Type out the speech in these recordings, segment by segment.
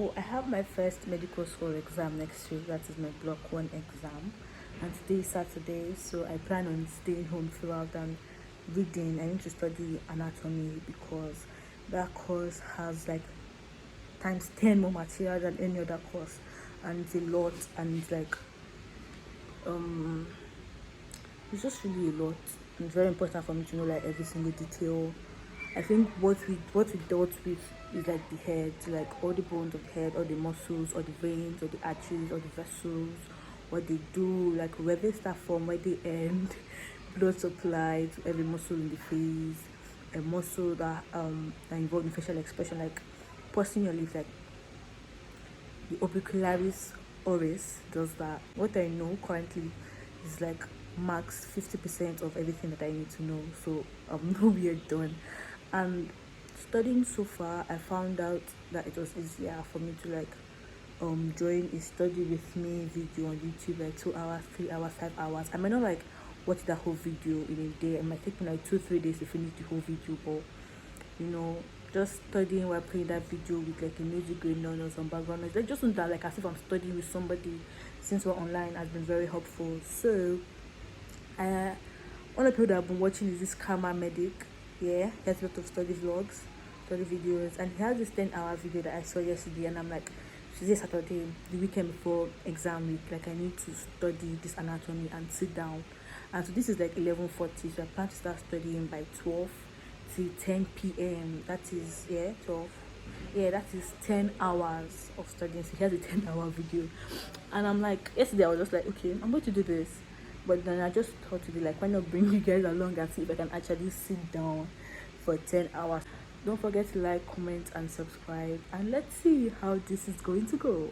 So I have my first medical school exam next week. That is my block 1 exam, and today is Saturday, so I plan on staying home throughout and reading. I need to study anatomy because that course has like times 10 more material than any other course, and it's a lot, and it's like it's just really a lot. And it's very important for me to know like every single detail. I think what we dealt with is like the head, like all the bones of the head, all the muscles, all the veins, all the arteries, all the vessels, what they do, like where they start from, where they end, blood supply to every muscle in the face, a muscle that involved in facial expression, like pursing your lips, like the orbicularis oris does that. What I know currently is like max 50% of everything that I need to know. So we are done. And studying so far, I found out that it was easier for me to like join a study with me video on YouTube, like 2 hours, 3 hours, 5 hours. I might not like watch the whole video in a day. It might take me like 2-3 days to finish the whole video, but just studying while playing that video with like a music going on or some background noise, like just that, like as if I'm studying with somebody since we're online, has been very helpful. So one of the people that I've been watching is this Kharma medic. Yeah, he has a lot of study vlogs, study videos, and he has this 10-hour video that I saw yesterday, and I'm like, today Saturday, the weekend before exam week, like I need to study this anatomy and sit down. And so this is like 11:40, so I plan to start studying by 12 till 10 p.m. That is 12. Yeah, that is 10 hours of studying. So here's a 10-hour video, and I'm like, yesterday I was just like, okay, I'm going to do this. But then I just thought to be like, why not bring you guys along and see if I can actually sit down for 10 hours. Don't forget to like, comment, and subscribe, and let's see how this is going to go.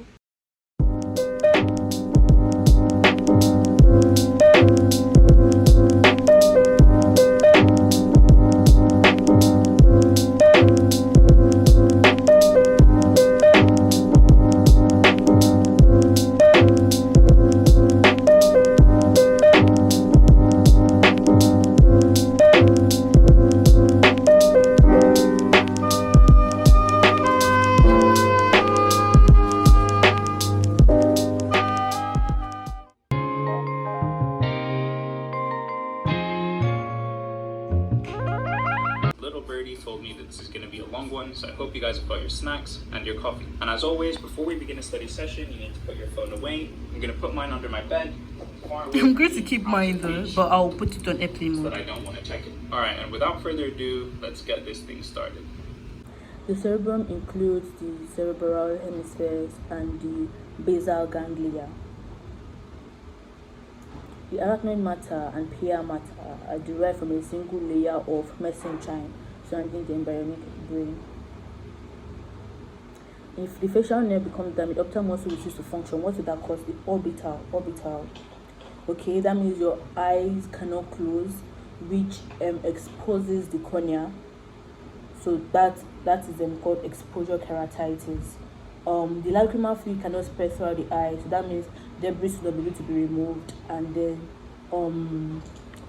Birdie told me that this is going to be a long one, so I hope you guys have got your snacks and your coffee. And as always, before we begin a study session, you need to put your phone away. I'm going to put mine under my bed. I'm going to keep mine though, but I'll put it on airplane mode. So that I don't want to check it. Alright, and without further ado, let's get this thing started. The cerebrum includes the cerebral hemispheres and the basal ganglia. The arachnoid matter and pia matter are derived from a single layer of mesenchyme surrounding the embryonic brain. If the facial nerve becomes damaged, the optical muscle will cease to function. What is that cause? The orbital. Okay, that means your eyes cannot close, which exposes the cornea. So that is called exposure keratitis. The lacrimal fluid cannot spread throughout the eye, so that means debris will not be able to be removed, and then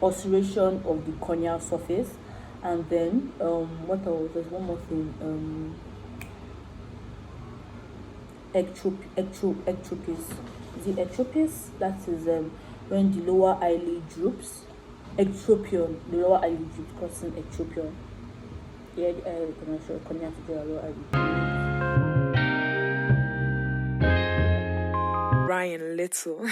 ulceration of the corneal surface. And then what else? There's one more thing. Ectropis. The ectropis, that is when the lower eyelid droops. Ectropion, the lower eyelid droops, causing ectropion. Yeah, the eye cannot show cornea to the lower eyelid. Ryan Little.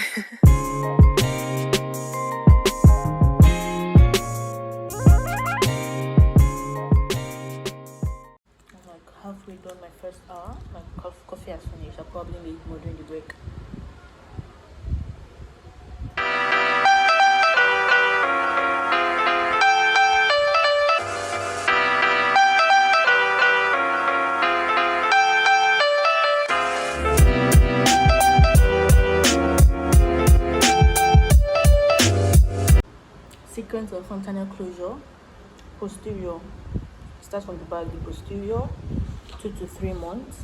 Halfway done my first hour. My coffee has finished. I'll probably make more during the break. Sequence of fontanel closure. Posterior. Starts from the back, the posterior, 2 to 3 months.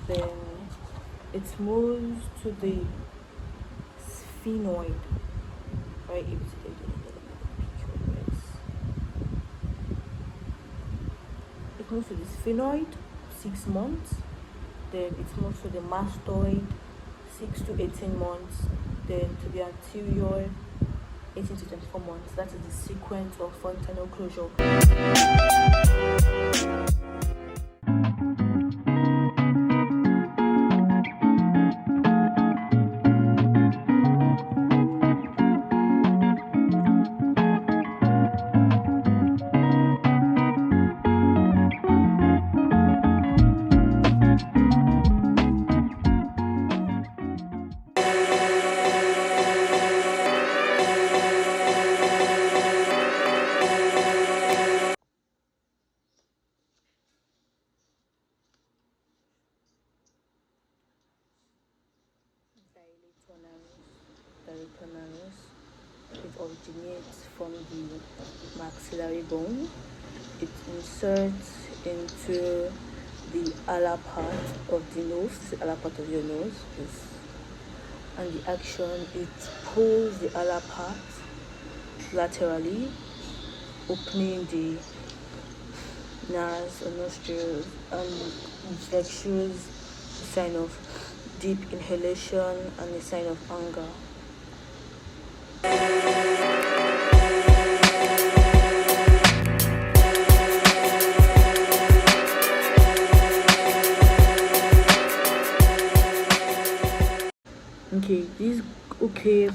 Then it moves to the sphenoid. Right, it moves to the sphenoid, 6 months. then it moves to the mastoid, 6 to 18 months, then to the anterior, 18 to 24 months. That is the sequence of fontanel closure. It originates from the maxillary bone. It inserts into the ala part of the nose, the ala part of your nose, and the action, it pulls the ala part laterally, opening the nose or nostrils, and it like shows a sign of deep inhalation and a sign of anger. Okay,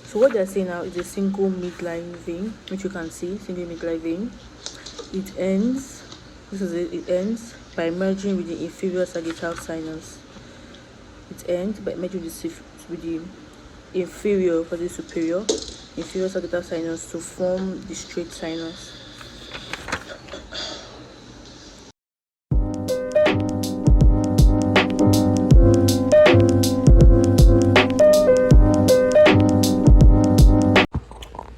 so what they're saying now is a single midline vein, which you can see, single midline vein. It ends, it ends by merging with the inferior sagittal sinus. It ends by merging with the inferior for the inferior sagittal sinus to form the straight sinus.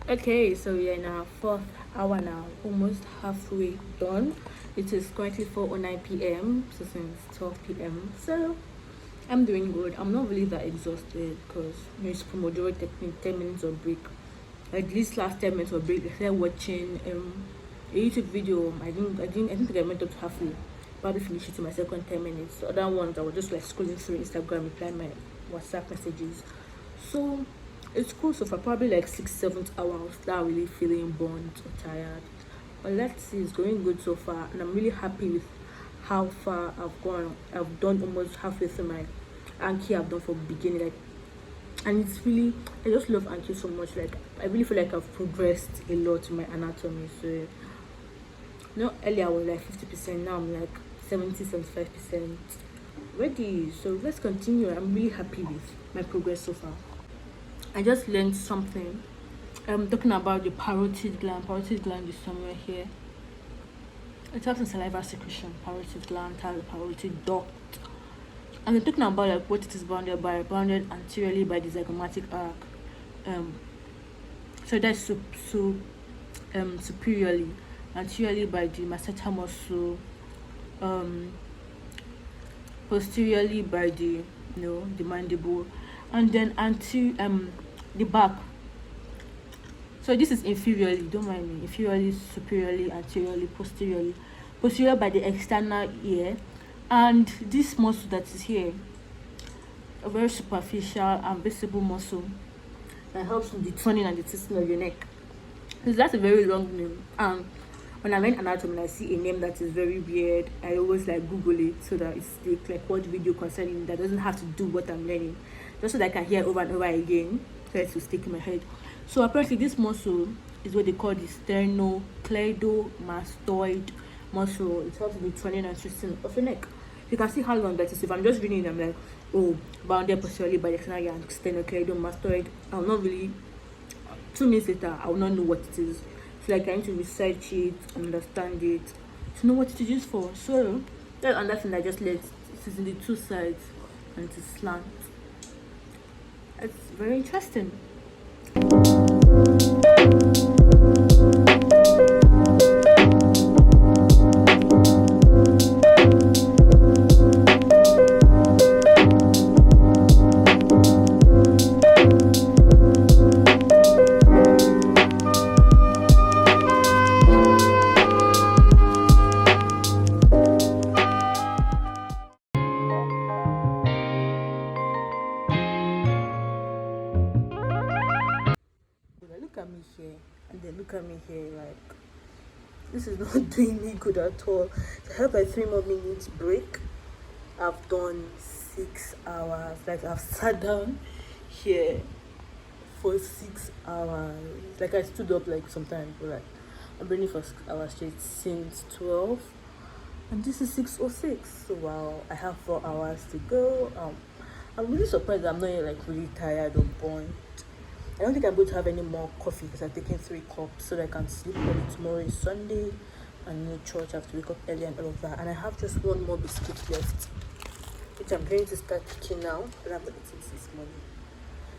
Okay, so we are in our 4th hour now, almost halfway done. It is currently 4:09 p.m. so since 12 p.m. so I'm doing good. I'm not really that exhausted because it's Pomodoro technique, 10 minutes of break. Like this last 10 minutes of break, I started watching a YouTube video. I think I went up to halfway. Probably finished it in my second 10 minutes. The other ones I was just like scrolling through Instagram, replying my WhatsApp messages. So it's cool so far. Probably like 6th-7th hour I'll start really feeling burnt or tired. But let's see, it's going good so far, and I'm really happy with how far I've gone. I've done almost halfway through my Anki I've done from beginning, like, and it's really, I just love Anki so much. Like, I really feel like I've progressed a lot in my anatomy. So earlier I was like 50%, now I'm like 70-75% ready. So let's continue. I'm really happy with my progress so far. I just learned something. I'm talking about the parotid gland. Parotid gland is somewhere here. It helps in saliva secretion. Parotid gland has a parotid duct. And we're talking about like what it is bounded by, bounded anteriorly by the zygomatic arc. So that's superiorly, anteriorly by the masseter muscle, posteriorly by the the mandible, and then the back. So this is inferiorly, don't mind me, inferiorly, superiorly, anteriorly, posteriorly. Posterior by the external ear, and this muscle that is here, a very superficial and visible muscle that helps with the turning and the twisting of your neck. So that's a very long name, and when I learn anatomy and I see a name that is very weird, I always like Google it so that it's like what video concerning that doesn't have to do what I'm learning, just so that I can hear over and over again, so it will stick in my head. So apparently this muscle is what they call the sternocleidomastoid muscle. It helps with the turning and twisting of your neck. You can see how long that is. If I'm just reading it, I'm like, oh, bounded posteriorly by the external ear and sternocleidomastoid. I'll not really, 2 minutes later, I will not know what it is. So like I need to research it, understand it, to know what it is used for. So that's another thing I just learned. It is in the 2 sides and it is slant. It's very interesting. look at me here, like this is not doing me good at all. So I have like 3 more minutes break. I've done 6 hours. Like I've sat down here for 6 hours. Like I stood up like sometimes, but like I've been here for 6 hours straight since 12, and this is 6:06. So wow, I have 4 hours to go. I'm really surprised that I'm not like really tired or burnt. I don't think I'm going to have any more coffee because I've taken 3 cups so that I can sleep early. Tomorrow is Sunday and no church. I have to wake up early and all of that. And I have just 1 more biscuit left, which I'm going to start eating now. But I've not eaten since morning.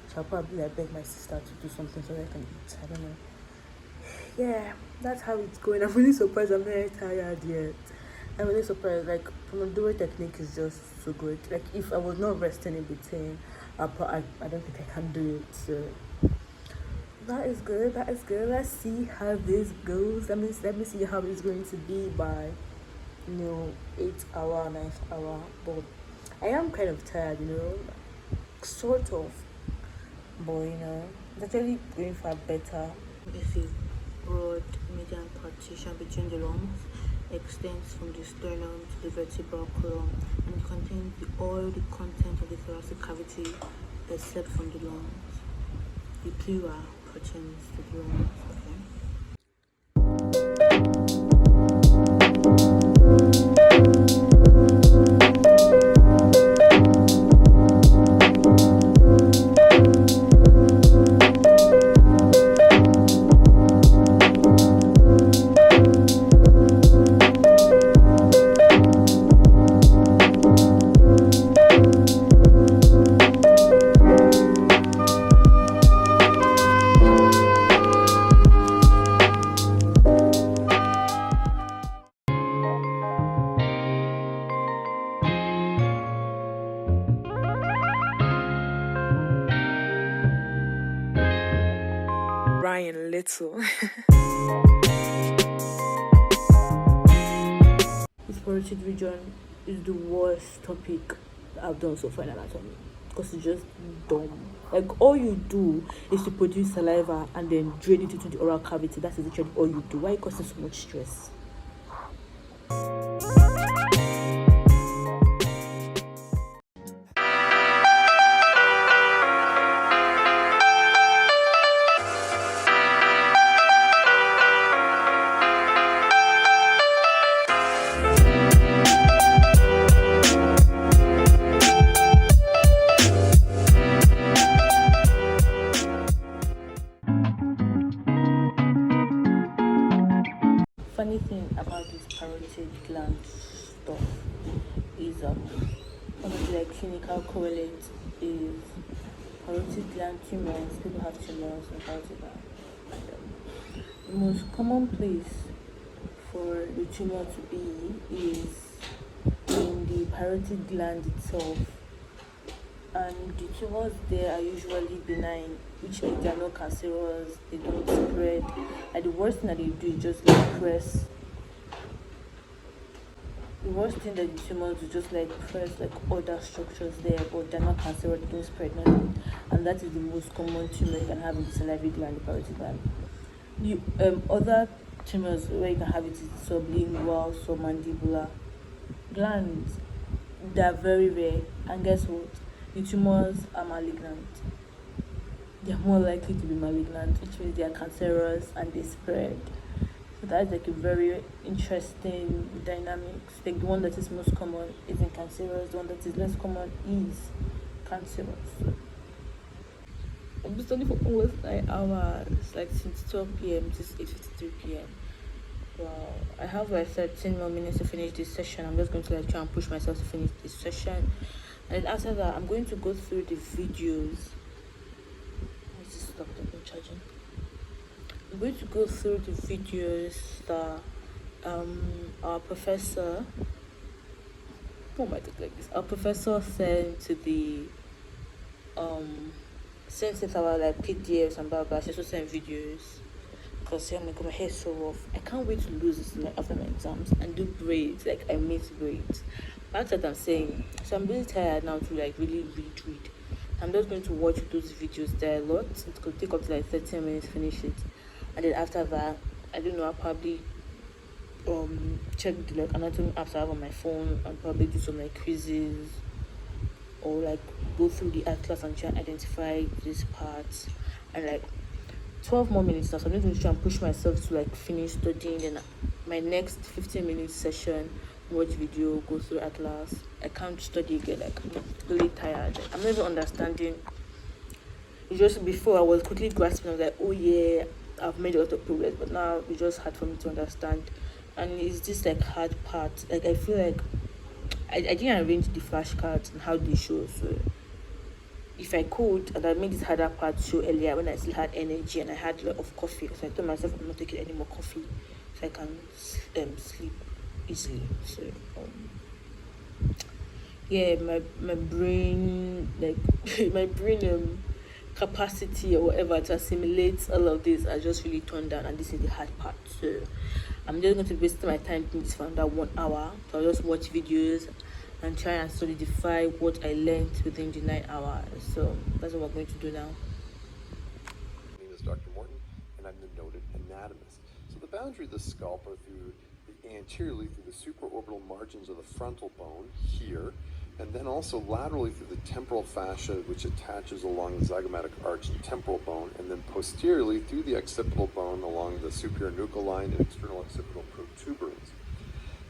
So I'll probably like beg my sister to do something so that I can eat. I don't know. Yeah, that's how it's going. I'm really surprised I'm not tired yet. I'm really surprised. Like Pomodoro technique is just so good. Like if I was not resting in between, I don't think I can do it. So that is good. That is good. Let's see how this goes. Let me see how it's going to be by 8th hour, 9th hour. But I am kind of tired, sort of. But it's actually going for better. If you broad median partition between the lungs extends from the sternum to the vertebral column and it contains all the content of the thoracic cavity except from the lungs. The pleura pertains to the lungs. Ryan Little. This parotid region is the worst topic I've done so far in anatomy because it's just dumb. Like all you do is to produce saliva and then drain it into the oral cavity. That's literally all you do. Why are you causing so much stress? Funny thing about this parotid gland stuff is one of the clinical correlates is parotid gland tumors. People have tumors in parotid gland. The most common place for the tumor to be is in the parotid gland itself, and the tumors there are usually benign, which means they are not cancerous, they don't spread. And the worst thing that they do is just like press. The worst thing that the tumors do is just like press like other structures there, but they're not cancerous, they don't spread nothing. And that is the most common tumor you can have in the salivary gland, the parotid gland. The other tumors where you can have it is sublingual, submandibular glands. They are very rare, and guess what? The tumors are malignant. They are more likely to be malignant, which means they are cancerous and they spread. So that's like a very interesting dynamics. Like the one that is most common isn't cancerous, the one that is less common is cancerous. So I've been studying for almost 9 hours, like since 12 p.m. to 8:53 p.m. Wow, I have like 13 more minutes to finish this session. I'm just going to like try and push myself to finish this session, and then after that I'm going to go through the videos. Let's just stop the charging. I'm going to go through the videos that our professor, what am I talking like this? Our professor sent to the sent it our like PDFs and blah blah. She also sent videos. Because oh my god, my hair is so rough. I can't wait to lose this like after my exams and do braids. Like I miss braids. That's what I'm saying. So I'm really tired now to like really read. I'm just going to watch those videos there a lot. It could take up to like 13 minutes to finish it. And then after that, I don't know, I'll probably check the like anatomy apps I have on my phone and probably do some like quizzes or like go through the atlas and try and identify these parts. And like 12 more minutes now, so I'm just going to try and push myself to like finish studying. Then my next 15 minute session, watch video, go through atlas. I can't study again, like I'm really tired, like, I'm not even understanding. It's just before I was quickly grasping, I was like, oh yeah, I've made a lot of progress, but now it's just hard for me to understand. And it's just like hard part, like I feel like I didn't arrange the flashcards and how they show. So if I could, and I made this harder part show earlier when I still had energy and I had a lot of coffee, so I told myself I'm not taking any more coffee so I can sleep easily. So yeah, my brain, like my brain capacity or whatever to assimilate all of this I just really turned down, and this is the hard part. So I'm just going to waste my time doing this for another 1 hour. So I'll just watch videos and try and solidify what I learned within the 9 hours. So that's what we're going to do now. My name is Dr. Morton, and I'm the noted anatomist. So the boundary of the scalp are through the anteriorly through the supraorbital margins of the frontal bone here, and then also laterally through the temporal fascia, which attaches along the zygomatic arch and temporal bone, and then posteriorly through the occipital bone along the superior nuchal line and external occipital protuberance.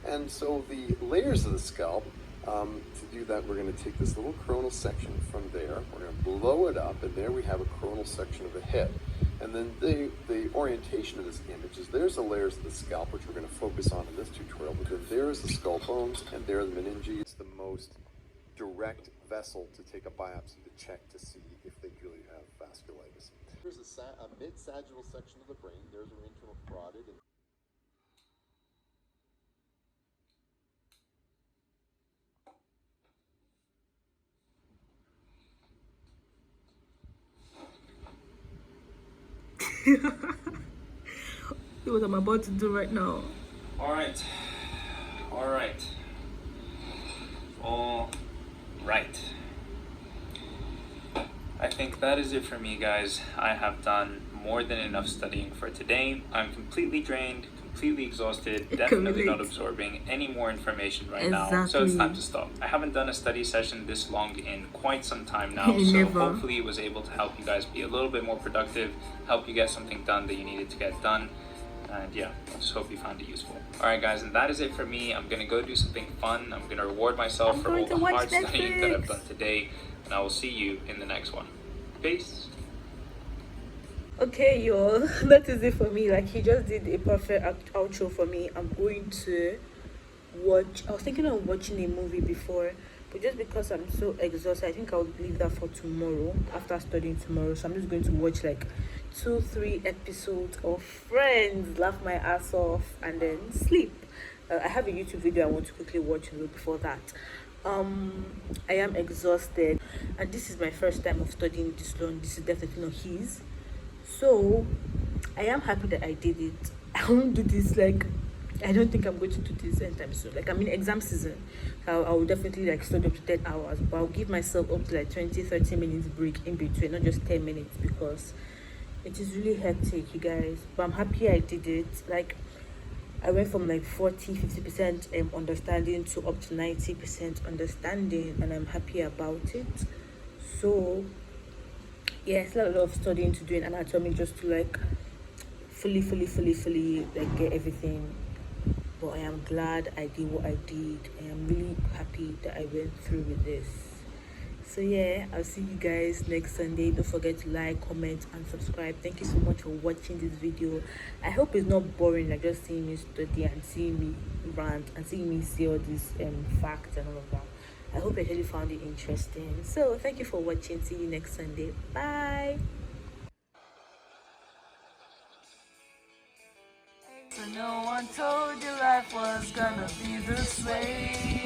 And so the layers of the scalp, to do that, we're going to take this little coronal section from there, we're going to blow it up, and there we have a coronal section of the head. And then the orientation of this image is there's the layers of the scalp, which we're going to focus on in this tutorial, but then there's the skull bones, and there are the meninges. It's the most direct vessel to take a biopsy to check to see if they really have vasculitis. There's a mid-sagittal section of the brain, there's our internal carotid. See what I'm about to do right now. All right. I think that is it for me, guys. I have done more than enough studying for today. I'm completely drained, completely exhausted, definitely not absorbing any more information right now. So it's time to stop. I haven't done a study session this long in quite some time now, so hopefully it was able to help you guys be a little bit more productive, help you get something done that you needed to get done. And yeah, I just hope you found it useful. Alright guys, and that is it for me. I'm gonna go do something fun. I'm gonna reward myself for all the hard studying that I've done today, and I will see you in the next one. Peace. Okay, y'all, that is it for me. Like, he just did a perfect outro for me. I'm going to watch, I was thinking of watching a movie before, but just because I'm so exhausted, I think I'll leave that for tomorrow, after studying tomorrow. So I'm just going to watch like 2-3 episodes of Friends, laugh my ass off, and then sleep. I have a YouTube video I want to quickly watch before that. I am exhausted, and this is my first time of studying this long. This is definitely not his. So I am happy that I did it. I won't do this, like, I don't think I'm going to do this anytime soon. Like, I'm in exam season, so I will definitely like study up to 10 hours, but I'll give myself up to like 20-30 minutes break in between, not just 10 minutes, because it is really hectic, you guys. But I'm happy I did it. Like, I went from like 40-50% understanding to up to 90% understanding, and I'm happy about it. So yeah, it's a lot of studying to do in anatomy just to like fully like get everything. But I am glad I did what I did. I am really happy that I went through with this. So yeah, I'll see you guys next Sunday. Don't forget to like, comment, and subscribe. Thank you so much for watching this video. I hope it's not boring, like just seeing me study and seeing me rant and seeing me see all these facts and all of that. I hope you really found it interesting. So thank you for watching. See you next Sunday. Bye. So no one told you life was gonna be this way.